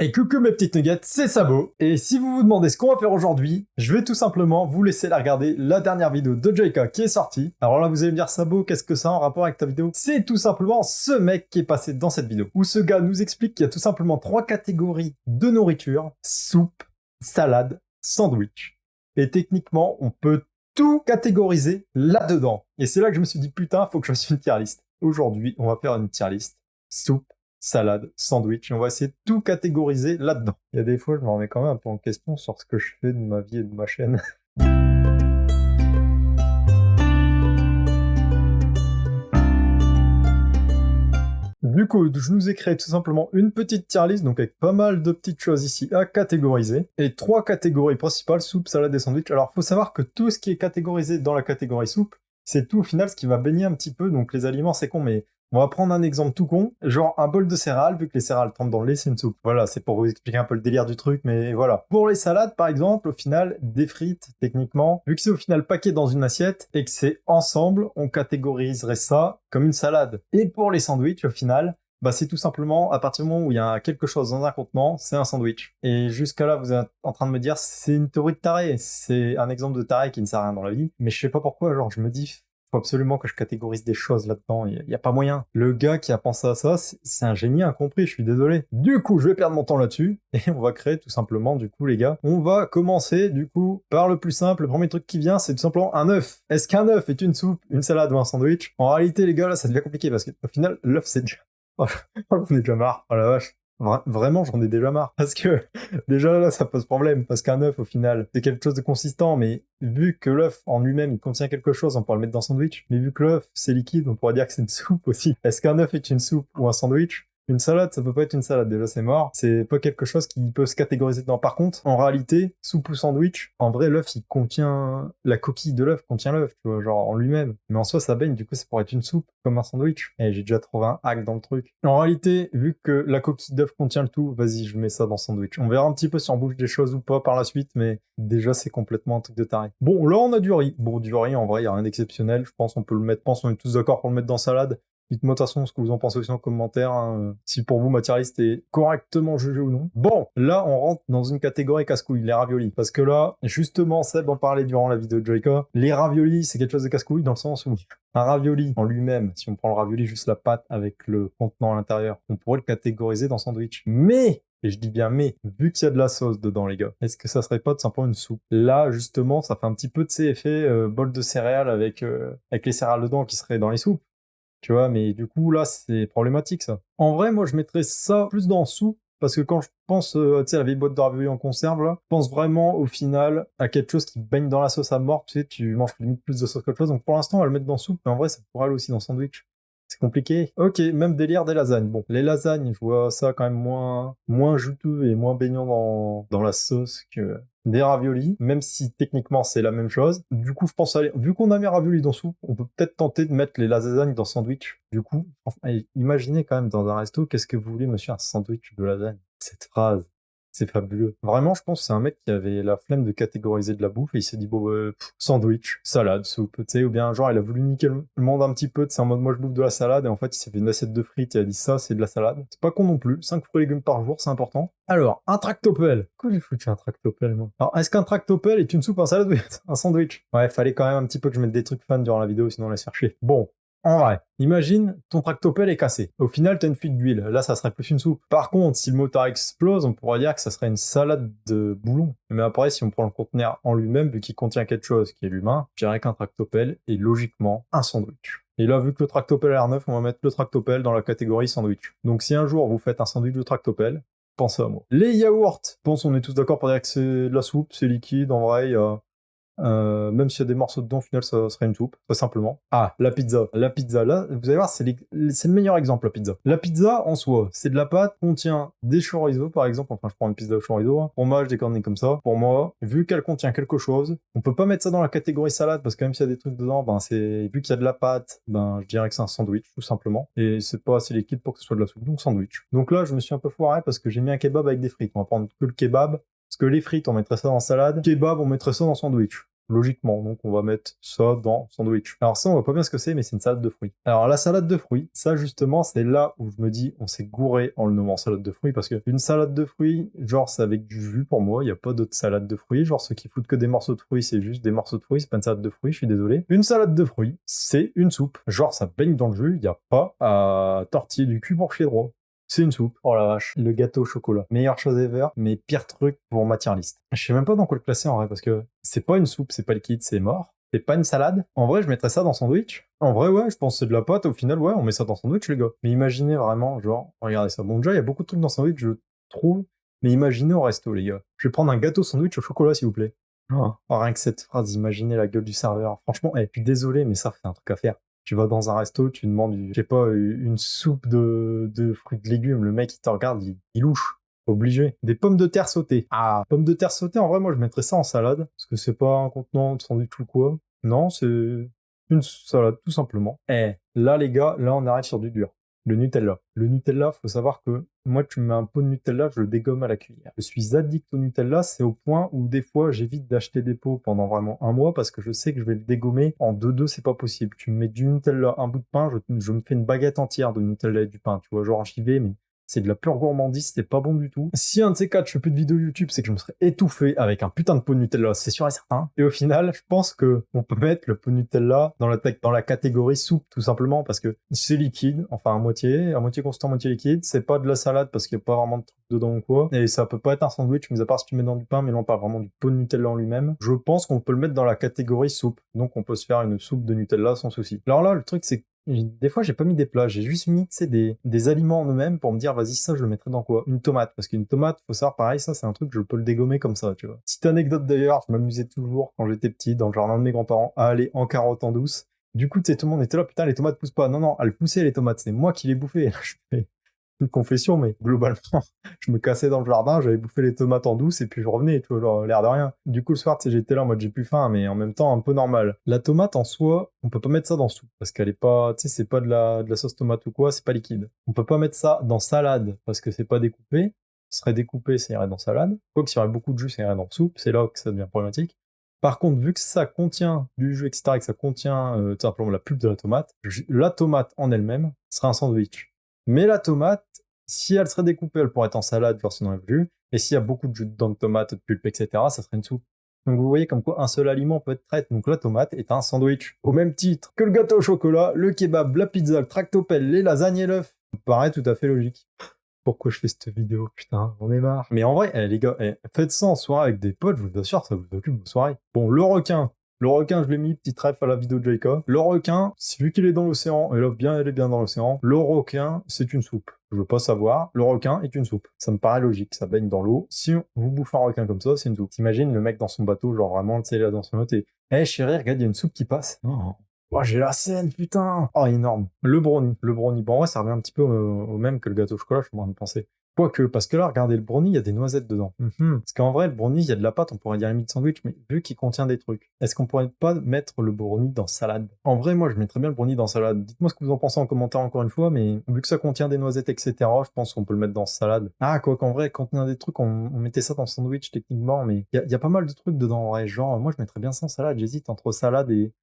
Et coucou mes petites nuggets, c'est Sabo. Et si vous vous demandez ce qu'on va faire aujourd'hui, je vais tout simplement vous laisser la regarder la dernière vidéo de Joyka qui est sortie. Alors là, vous allez me dire, Sabo, qu'est-ce que ça a en rapport avec ta vidéo? C'est tout simplement ce mec qui est passé dans cette vidéo, où ce gars nous explique qu'il y a tout simplement 3 catégories de nourriture: soupe, salade, sandwich. Et techniquement, on peut tout catégoriser là-dedans. Et c'est là que je me suis dit, putain, faut que je fasse une tier list. Aujourd'hui, on va faire une tier list. Soupe, salade, sandwich, et on va essayer de tout catégoriser là-dedans. Il y a des fois, je me remets quand même un peu en question sur ce que je fais de ma vie et de ma chaîne. Du coup, je nous ai créé tout simplement une petite tier list, donc avec pas mal de petites choses ici à catégoriser, et 3 catégories principales: soupe, salade et sandwich. Alors, faut savoir que tout ce qui est catégorisé dans la catégorie soupe, c'est tout au final ce qui va baigner un petit peu, donc les aliments, c'est con, mais on va prendre un exemple tout con, genre un bol de céréales, vu que les céréales trempent dans le lait, c'est une soupe. Voilà, c'est pour vous expliquer un peu le délire du truc, mais voilà. Pour les salades, par exemple, au final, des frites, techniquement, vu que c'est au final paquet dans une assiette, et que c'est ensemble, on catégoriserait ça comme une salade. Et pour les sandwichs, au final, bah c'est tout simplement, à partir du moment où il y a quelque chose dans un contenant, c'est un sandwich. Et jusqu'à là, vous êtes en train de me dire, c'est une théorie de taré, c'est un exemple de taré qui ne sert à rien dans la vie, mais je sais pas pourquoi, genre je me dis, faut absolument que je catégorise des choses là-dedans, il y a pas moyen. Le gars qui a pensé à ça, c'est un génie incompris, je suis désolé. Du coup, je vais perdre mon temps là-dessus, et on va créer tout simplement, du coup, les gars, on va commencer, du coup, par le plus simple. Le premier truc qui vient, c'est tout simplement un œuf. Est-ce qu'un œuf est une soupe, une salade ou un sandwich? En réalité, les gars, là, ça devient compliqué, parce qu'au final, l'œuf, c'est déjà... Oh, j'en ai déjà marre, oh la vache. Vraiment, j'en ai déjà marre. Parce que, déjà là, ça pose problème. Parce qu'un œuf, au final, c'est quelque chose de consistant. Mais vu que l'œuf, en lui-même, il contient quelque chose, on pourra le mettre dans un sandwich. Mais vu que l'œuf, c'est liquide, on pourrait dire que c'est une soupe aussi. Est-ce qu'un œuf est une soupe ou un sandwich? Une salade, ça peut pas être une salade, déjà c'est mort. C'est pas quelque chose qui peut se catégoriser dedans. Par contre, en réalité, soupe ou sandwich, en vrai, l'œuf, il contient... La coquille de l'œuf contient l'œuf, tu vois, genre en lui-même. Mais en soi, ça baigne, du coup, ça pourrait être une soupe, comme un sandwich. Et j'ai déjà trouvé un hack dans le truc. En réalité, vu que la coquille d'œuf contient le tout, vas-y, je mets ça dans sandwich. On verra un petit peu si on bouge des choses ou pas par la suite, mais déjà, c'est complètement un truc de taré. Bon, là, on a du riz. Bon, du riz, en vrai, il y a rien d'exceptionnel. Je pense on peut le mettre, je pense on est tous d'accord pour le mettre dans salade. Dites-moi de toute façon ce que vous en pensez aussi en commentaire, hein, si pour vous ma tier list est correctement jugée ou non. Bon, là on rentre dans une catégorie casse-couille, les raviolis. Parce que là, justement, Seb en parlait durant la vidéo de Joyka, les raviolis c'est quelque chose de casse-couille dans le sens où un ravioli en lui-même, si on prend le ravioli juste la pâte avec le contenant à l'intérieur, on pourrait le catégoriser dans sandwich. Mais et je dis bien mais, vu qu'il y a de la sauce dedans les gars, est-ce que ça serait pas tout simplement une soupe? Là justement ça fait un petit peu de ces effets bol de céréales avec les céréales dedans qui seraient dans les soupes. Tu vois, mais du coup, là, c'est problématique, ça. En vrai, moi, je mettrais ça plus dans soupe, parce que quand je pense, tu sais, à la vieille boîte de raviolis en conserve, là, je pense vraiment, au final, à quelque chose qui baigne dans la sauce à mort, tu sais, tu manges limite plus de sauce qu'autre chose, donc pour l'instant, on va le mettre dans soupe, mais en vrai, ça pourrait aller aussi dans sandwich. C'est compliqué. Ok, même délire des lasagnes. Bon, les lasagnes, je vois ça quand même moins juteux et moins baignant dans la sauce que des raviolis, même si techniquement c'est la même chose. Du coup, je pense aller, vu qu'on a mis raviolis dans soupe, on peut peut-être tenter de mettre les lasagnes dans sandwich. Du coup, enfin, imaginez quand même dans un resto, qu'est-ce que vous voulez, monsieur, un sandwich de lasagne? Cette phrase. C'est fabuleux. Vraiment, je pense que c'est un mec qui avait la flemme de catégoriser de la bouffe et il s'est dit, bon, sandwich, salade, soupe, tu sais, ou bien genre, il a voulu niquer le monde un petit peu, c'est en mode, moi je bouffe de la salade, et en fait, il s'est fait une assiette de frites et il a dit, ça, c'est de la salade. C'est pas con non plus, 5 fruits et légumes par jour, c'est important. Alors, un tractopelle. Pourquoi j'ai foutu un tractopelle, moi? Alors, est-ce qu'un tractopelle est une soupe, un salade ou un sandwich? Ouais, fallait quand même un petit peu que je mette des trucs fun durant la vidéo, sinon on laisse faire chier. Bon. En vrai, imagine, ton tractopelle est cassé. Au final, t'as une fuite d'huile. Là, ça serait plus une soupe. Par contre, si le moteur explose, on pourrait dire que ça serait une salade de boulon. Mais après, si on prend le conteneur en lui-même, vu qu'il contient quelque chose qui est l'humain, je dirais qu'un tractopelle est logiquement un sandwich. Et là, vu que le tractopelle est R9, on va mettre le tractopelle dans la catégorie sandwich. Donc si un jour vous faites un sandwich de tractopelle, pensez à moi. Les yaourts, je pense on est tous d'accord pour dire que c'est de la soupe, c'est liquide, en vrai, même s'il y a des morceaux dedans, au final, ça serait une soupe, tout simplement. Ah, la pizza. La pizza, là, vous allez voir, c'est le meilleur exemple, la pizza. La pizza, en soi, c'est de la pâte, contient des chorizo, par exemple. Enfin, je prends une pizza au chorizo, hein. Fromage, des cornets comme ça. Pour moi, vu qu'elle contient quelque chose, on peut pas mettre ça dans la catégorie salade, parce que même s'il y a des trucs dedans, ben, vu qu'il y a de la pâte, ben, je dirais que c'est un sandwich, tout simplement. Et c'est pas assez liquide pour que ce soit de la soupe, donc sandwich. Donc là, je me suis un peu foiré, parce que j'ai mis un kebab avec des frites. On va prendre que le kebab. Parce que les frites, on mettrait ça dans salade. Kebab, on mettrait ça dans sandwich. logiquement. Donc on va mettre ça dans sandwich. Alors ça, on voit pas bien ce que c'est, mais c'est une salade de fruits. Alors la salade de fruits, ça justement, c'est là où je me dis, on s'est gouré en le nommant salade de fruits, parce que une salade de fruits, genre c'est avec du jus pour moi, il n'y a pas d'autre salade de fruits. Genre ceux qui foutent que des morceaux de fruits, c'est juste des morceaux de fruits, c'est pas une salade de fruits, je suis désolé. Une salade de fruits, c'est une soupe. Genre ça baigne dans le jus, il n'y a pas à tortiller du cul pour chier droit. C'est une soupe. Oh la vache. Le gâteau au chocolat. Meilleure chose ever, mais pire truc pour ma tier list. Je sais même pas dans quoi le classer en vrai, parce que c'est pas une soupe, c'est pas liquide, c'est mort. C'est pas une salade. En vrai, je mettrais ça dans sandwich. En vrai, ouais, je pense que c'est de la pâte. Au final, ouais, on met ça dans sandwich, les gars. Mais imaginez vraiment, genre, regardez ça. Bon, déjà, il y a beaucoup de trucs dans sandwich, je trouve. Mais imaginez au resto, les gars. Je vais prendre un gâteau sandwich au chocolat, s'il vous plaît. Oh, rien que cette phrase, imaginez la gueule du serveur. Franchement, je suis désolé, mais ça, c'est un truc à faire. Tu vas dans un resto, tu demandes, je sais pas, une soupe de fruits de légumes. Le mec, il te regarde, il louche. Obligé. Des pommes de terre sautées. Ah, pommes de terre sautées, en vrai, moi, je mettrais ça en salade. Parce que c'est pas un contenant de sandwich ou quoi. Non, c'est une salade, tout simplement. Là, les gars, là, on arrive sur du dur. Le Nutella. Le Nutella, faut savoir que moi, tu me mets un pot de Nutella, je le dégomme à la cuillère. Je suis addict au Nutella, c'est au point où des fois, j'évite d'acheter des pots pendant vraiment un mois parce que je sais que je vais le dégommer en 2-2, c'est pas possible. Tu me mets du Nutella, un bout de pain, je me fais une baguette entière de Nutella et du pain, tu vois, genre j'y vais, mais c'est de la pure gourmandise, c'est pas bon du tout. Si un de ces quatre, je fais plus de vidéos YouTube, c'est que je me serais étouffé avec un putain de pot de Nutella, c'est sûr et certain. Et au final, je pense que on peut mettre le pot de Nutella dans la catégorie soupe, tout simplement, parce que c'est liquide, enfin à moitié constant, à moitié liquide. C'est pas de la salade parce qu'il y a pas vraiment de trucs dedans ou quoi. Et ça peut pas être un sandwich, mis à part si tu mets dans du pain, mais là on parle vraiment du pot de Nutella en lui-même. Je pense qu'on peut le mettre dans la catégorie soupe. Donc on peut se faire une soupe de Nutella sans souci. Alors là, le truc, c'est des fois, j'ai pas mis des plats, j'ai juste mis, tu sais, des aliments en eux-mêmes pour me dire, vas-y, ça, je le mettrais dans quoi? Une tomate. Parce qu'une tomate, faut savoir, pareil, ça, c'est un truc, je peux le dégommer comme ça, tu vois. Petite anecdote d'ailleurs, je m'amusais toujours quand j'étais petit, dans le jardin de mes grands-parents, à aller en carotte en douce. Du coup, tu sais, tout le monde était là, putain, les tomates poussent pas. Non, non, elles poussaient, les tomates, c'est moi qui les bouffais. Je fais une confession, mais globalement, je me cassais dans le jardin, j'avais bouffé les tomates en douce et puis je revenais, tu vois, genre, l'air de rien. Du coup, le soir, tu sais, j'étais là en mode j'ai plus faim, mais en même temps, un peu normal. La tomate en soi, on peut pas mettre ça dans soupe parce qu'elle est pas, tu sais, c'est pas de la sauce tomate ou quoi, c'est pas liquide. On peut pas mettre ça dans salade parce que c'est pas découpé. Ce serait découpé, ça irait dans salade. Quoi que s'il y aurait beaucoup de jus, ça irait dans soupe. C'est là que ça devient problématique. Par contre, vu que ça contient du jus, etc., et que ça contient tout simplement la pulpe de la tomate en elle-même serait un sandwich. Mais la tomate, si elle serait découpée, elle pourrait être en salade, genre si on enlève le jus. Et s'il y a beaucoup de jus dedans, de tomates, de pulpe, etc., ça serait une soupe. Donc vous voyez comme quoi un seul aliment peut être traité. Donc la tomate est un sandwich. Au même titre que le gâteau au chocolat, le kebab, la pizza, le tractopelle, les lasagnes et l'œuf. Ça me paraît tout à fait logique. Pourquoi je fais cette vidéo? Putain, j'en ai marre. Mais en vrai, les gars, faites ça en soirée avec des potes, je vous assure, ça vous occupe vos soirées. Bon, le requin. Le requin, je l'ai mis, petit ref à la vidéo de Jacob. Le requin, vu qu'il est dans l'océan, et là, elle est bien dans l'océan, le requin, c'est une soupe. Je veux pas savoir, le requin est une soupe. Ça me paraît logique, ça baigne dans l'eau. Si vous bouffez un requin comme ça, c'est une soupe. T'imagines le mec dans son bateau, genre vraiment, tu sais, là dans son yacht, et chérie, regarde, il y a une soupe qui passe. Non. Oh, j'ai la scène, putain! Oh, énorme. Le brownie. Le brownie. Bon, ouais, ça revient un petit peu au même que le gâteau au chocolat, je suis en train de penser. Quoique, parce que là, regardez, le brownie, il y a des noisettes dedans. Parce qu'en vrai, le brownie, il y a de la pâte, on pourrait dire limite sandwich, mais vu qu'il contient des trucs, est-ce qu'on pourrait pas mettre le brownie dans salade? En vrai, moi, je mettrais bien le brownie dans salade. Dites-moi ce que vous en pensez en commentaire encore une fois, mais vu que ça contient des noisettes, etc., je pense qu'on peut le mettre dans salade. Ah, quoi qu'en vrai, contenir des trucs, on mettait ça dans sandwich, techniquement, mais il y a pas mal de trucs dedans, en vrai. Genre, moi, je mettrais bien ça en salade, j'hésite entre salade et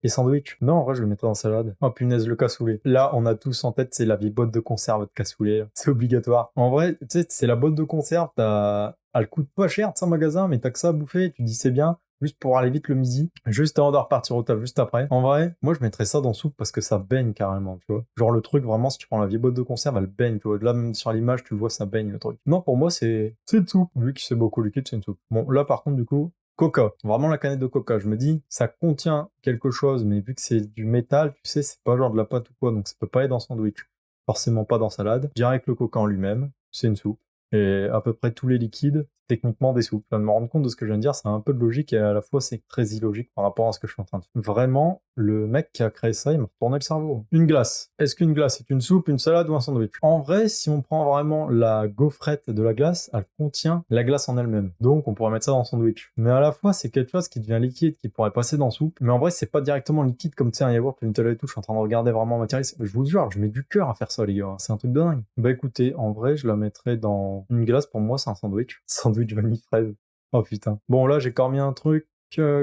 sandwich. Non, en vrai, je le mettrais en salade. Oh punaise, le cassoulet. Là, on a tous en tête, c'est la vieille boîte de conserve de cassoulet. Là. C'est obligatoire. En vrai, tu sais, c'est la boîte de conserve, elle coûte pas cher, en magasin, mais t'as que ça à bouffer, tu dis c'est bien, juste pour aller vite le midi, juste avant de repartir au taf, juste après. En vrai, moi, je mettrais ça dans soupe parce que ça baigne carrément, tu vois. Genre le truc, vraiment, si tu prends la vieille boîte de conserve, elle baigne, tu vois. Là, même sur l'image, tu le vois, ça baigne, le truc. Non, pour moi, c'est une soupe. Vu que c'est beaucoup liquide, c'est une soupe. Bon, là, par contre, du coup, Coca, vraiment la canette de Coca. Je me dis, ça contient quelque chose, mais vu que c'est du métal, tu sais, c'est pas genre de la pâte ou quoi, donc ça peut pas être dans sandwich. Forcément pas dans salade. Direct le Coca en lui-même, c'est une soupe. Et à peu près tous les liquides, techniquement des soupes. Je viens de me rendre compte de ce que je viens de dire, c'est un peu de logique et à la fois c'est très illogique par rapport à ce que je suis en train de faire. Vraiment, le mec qui a créé ça, il m'a retourné le cerveau. Une glace. Est-ce qu'une glace est une soupe, une salade ou un sandwich? En vrai, si on prend vraiment la gaufrette de la glace, elle contient la glace en elle-même. Donc on pourrait mettre ça dans un sandwich. Mais à la fois, c'est quelque chose qui devient liquide, qui pourrait passer dans soupe. Mais en vrai, c'est pas directement liquide comme tu sais un yaourt, le Nutella et tout. Je suis en train de regarder vraiment matériel. Je vous jure, je mets du cœur à faire ça, les gars. C'est un truc de dingue. Bah écoutez, en vrai, je la mettrais dans une glace. Pour moi, c'est un sandwich. Sandwich vanille fraise. Oh putain. Bon, là, j'ai encore mis un truc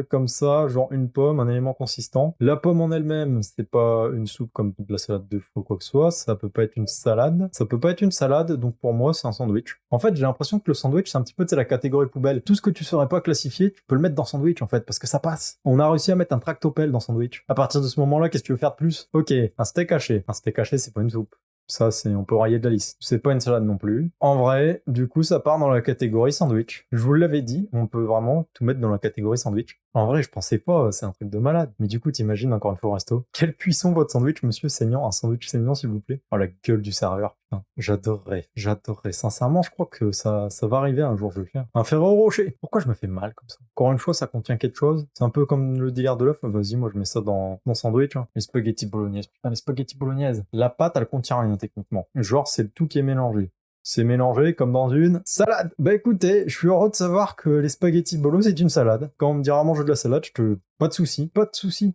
comme ça, genre une pomme, un élément consistant. La pomme en elle-même, c'est pas une soupe comme de la salade de fruits ou quoi que ce soit, ça peut pas être une salade. Ça peut pas être une salade, donc pour moi, c'est un sandwich. En fait, j'ai l'impression que le sandwich, c'est un petit peu, tu sais, la catégorie poubelle. Tout ce que tu saurais pas classifier, tu peux le mettre dans sandwich, en fait, parce que ça passe. On a réussi à mettre un tractopelle dans sandwich. À partir de ce moment-là, qu'est-ce que tu veux faire de plus? Ok, un steak haché. Un steak haché, c'est pas une soupe. Ça, on peut rayer de la liste. C'est pas une salade non plus. En vrai, du coup, ça part dans la catégorie sandwich. Je vous l'avais dit, on peut vraiment tout mettre dans la catégorie sandwich. En vrai, je pensais pas, c'est un truc de malade. Mais du coup, t'imagines encore une fois au resto. Quelle cuisson votre sandwich, monsieur saignant? Un sandwich saignant, s'il vous plaît. Oh, la gueule du serveur. Putain, j'adorerais. Sincèrement, je crois que ça va arriver un jour, je vais le faire. Un Ferrero Rocher. Pourquoi je me fais mal comme ça? Encore une fois, ça contient quelque chose. C'est un peu comme le délire de l'œuf. Vas-y, moi, je mets ça dans sandwich. Hein. Les spaghettis bolognaises. Putain, les spaghettis bolognaises. La pâte, elle contient rien, techniquement. Genre, c'est le tout qui est mélangé. C'est mélangé comme dans une salade. Bah écoutez, je suis heureux de savoir que les spaghettis bolo, c'est une salade. Quand on me dira manger de la salade, pas de souci.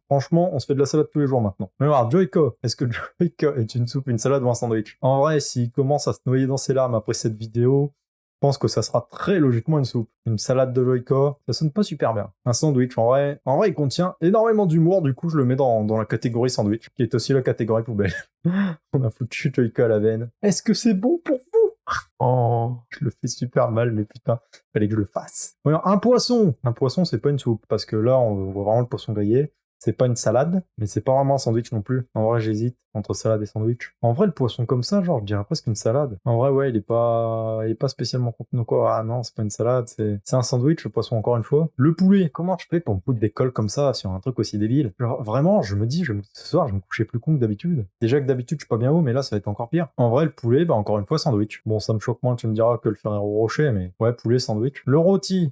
Franchement, on se fait de la salade tous les jours maintenant. Mais alors, Joyka, est-ce que Joyka est une soupe, une salade ou un sandwich? En vrai, s'il commence à se noyer dans ses larmes après cette vidéo, je pense que ça sera très logiquement une soupe. Une salade de Joyka, ça sonne pas super bien. Un sandwich, en vrai, il contient énormément d'humour, du coup, je le mets dans la catégorie sandwich, qui est aussi la catégorie poubelle. On a foutu Joyka à la veine. Est-ce que c'est bon pour vous? Oh, je le fais super mal, mais putain, fallait que je le fasse. Ouais, un poisson, c'est pas une soupe, parce que là, on voit vraiment le poisson grillé. C'est pas une salade, mais c'est pas vraiment un sandwich non plus. En vrai, j'hésite entre salade et sandwich. En vrai, le poisson comme ça, genre, je dirais presque une salade. En vrai, ouais, il est pas spécialement contenu quoi. Ah non, c'est pas une salade, c'est un sandwich, le poisson encore une fois. Le poulet, comment je fais pour me foutre des cols comme ça sur un truc aussi débile? Genre, vraiment, je me dis, ce soir, je vais me coucher plus con que d'habitude. Déjà que d'habitude, je suis pas bien haut, mais là, ça va être encore pire. En vrai, le poulet, bah, encore une fois, sandwich. Bon, ça me choque moins, tu me diras que le Ferrero Rocher, mais ouais, poulet, sandwich. Le rôti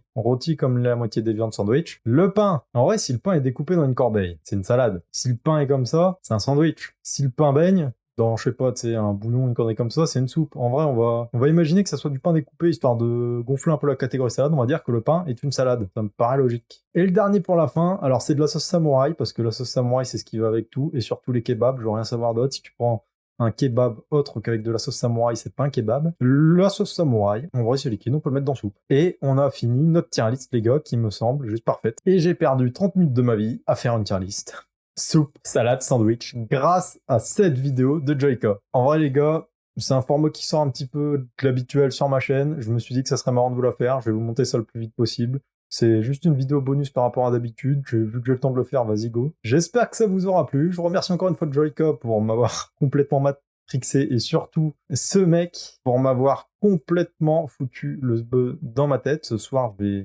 comme la moitié des viandes sandwich. Le pain, en vrai, si le pain est découpé dans une corbeille, c'est une salade. Si le pain est comme ça, c'est un sandwich. Si le pain baigne dans, je sais pas, tu sais, un bouillon, une corbeille comme ça, c'est une soupe. En vrai, on va imaginer que ça soit du pain découpé, histoire de gonfler un peu la catégorie salade, on va dire que le pain est une salade. Ça me paraît logique. Et le dernier pour la fin, alors c'est de la sauce samouraï, parce que la sauce samouraï, c'est ce qui va avec tout, et surtout les kebabs, je veux rien savoir d'autre. Si tu prends un kebab autre qu'avec de la sauce samouraï, c'est pas un kebab. La sauce samouraï, en vrai c'est liquide, on peut le mettre dans soupe. Et on a fini notre tier list, les gars, qui me semble juste parfaite. Et j'ai perdu 30 minutes de ma vie à faire une tier list. Soupe, salade, sandwich, grâce à cette vidéo de Joyka. En vrai les gars, c'est un format qui sort un petit peu de l'habituel sur ma chaîne. Je me suis dit que ça serait marrant de vous la faire. Je vais vous monter ça le plus vite possible. C'est juste une vidéo bonus par rapport à d'habitude. Vu que j'ai le temps de le faire, vas-y go. J'espère que ça vous aura plu. Je vous remercie encore une fois de Joyka pour m'avoir complètement matrixé et surtout ce mec pour m'avoir complètement foutu le bœuf dans ma tête. Ce soir, je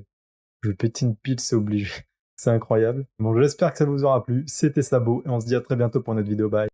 vais péter une pile, c'est obligé. C'est incroyable. Bon, j'espère que ça vous aura plu. C'était Sabo et on se dit à très bientôt pour une autre vidéo. Bye.